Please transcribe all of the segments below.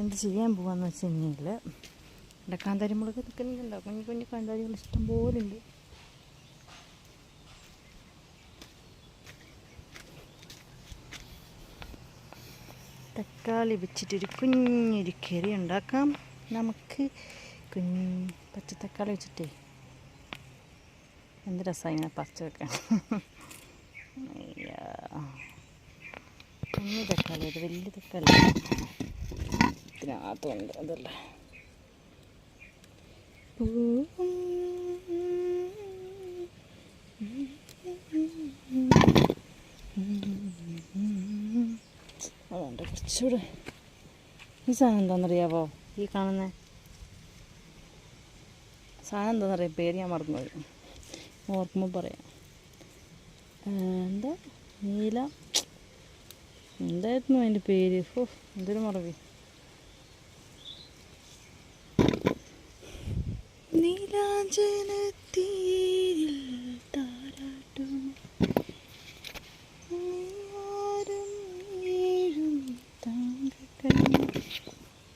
എന്ത് ചെയ്യാൻ പോകാമെന്ന് വെച്ച് കഴിഞ്ഞാൽ എൻ്റെ കാന്താരി മുളക് നിൽക്കുന്നുണ്ടോ, കുഞ്ഞു കുഞ്ഞു കാന്താരികൾ ഇഷ്ടം പോലെ ഉണ്ട്. തക്കാളി വെച്ചിട്ടൊരു കുഞ്ഞൊരു കറി ഉണ്ടാക്കാം നമുക്ക്. പച്ചത്തക്കാളി വെച്ചിട്ടേ എന്ത് രസമാണ് ഇങ്ങനെ പറിച്ച് വെക്കാൻ. കുഞ്ഞു തക്കാളി, അത് വലിയ തക്കാളി ഇതിനകത്തുണ്ട്. അതല്ല അതുകൊണ്ട് കുറച്ചുകൂടെ. ഈ സാധനം എന്താണെന്നറിയാവോ? ഈ കാണുന്ന സാധനം എന്താണെന്നറിയാം? പേര് ഞാൻ മറന്നുപോയി, ഓർക്കുമ്പോൾ പറയാം. എന്താ നീല, എന്തായിരുന്നു അതിൻ്റെ പേര്? എന്തൊരു മറവി. നീലാഞ്ജനത്തീരിൽ താരാട്ടും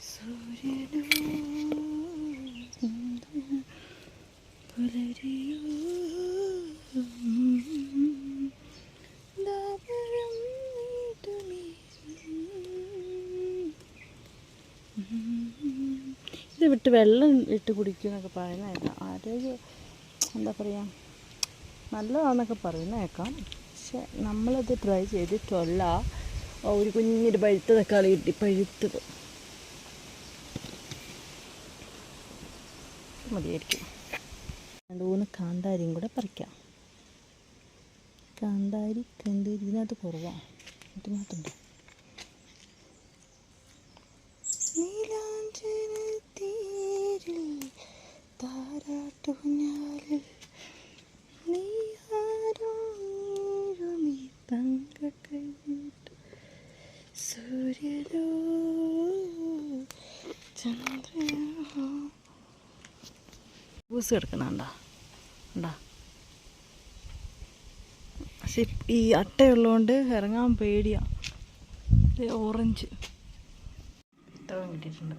സൂര്യനോ പുലരിയോ ഇത് വിട്ട് വെള്ളം ഇട്ട് കുടിക്കുമെന്നൊക്കെ പറയുന്നേക്കാം. ആരോഗ്യം എന്താ പറയുക, നല്ലതാണെന്നൊക്കെ പറയുന്നേക്കാം. പക്ഷെ നമ്മളത് ട്രൈ ചെയ്തിട്ടല്ല. ഒരു കുഞ്ഞൊരു പഴുത്ത തക്കാളി കിട്ടി, പഴുത്തത് മതിയായിരിക്കും. 2-3 കാന്താരിയും കൂടെ പറിക്കാം. കാന്താരി ഇതിനകത്ത് കുറവാണ്, ഇതിനകത്തുണ്ട്. നീലാഞ്ജനത്തീരിൽ താരാട്ടുഞ്ഞാലിൽ നീ തങ്കക്കൈട്ട് സൂര്യനോ ചന്ദ്രനോ. പൂസ് കിടക്കണണ്ടാ ഉണ്ടാ. പക്ഷെ ഈ അട്ടയുള്ളതുകൊണ്ട് ഇറങ്ങാൻ പേടിയാണ്. ഓറഞ്ച് കിട്ടിയിട്ടുണ്ട്.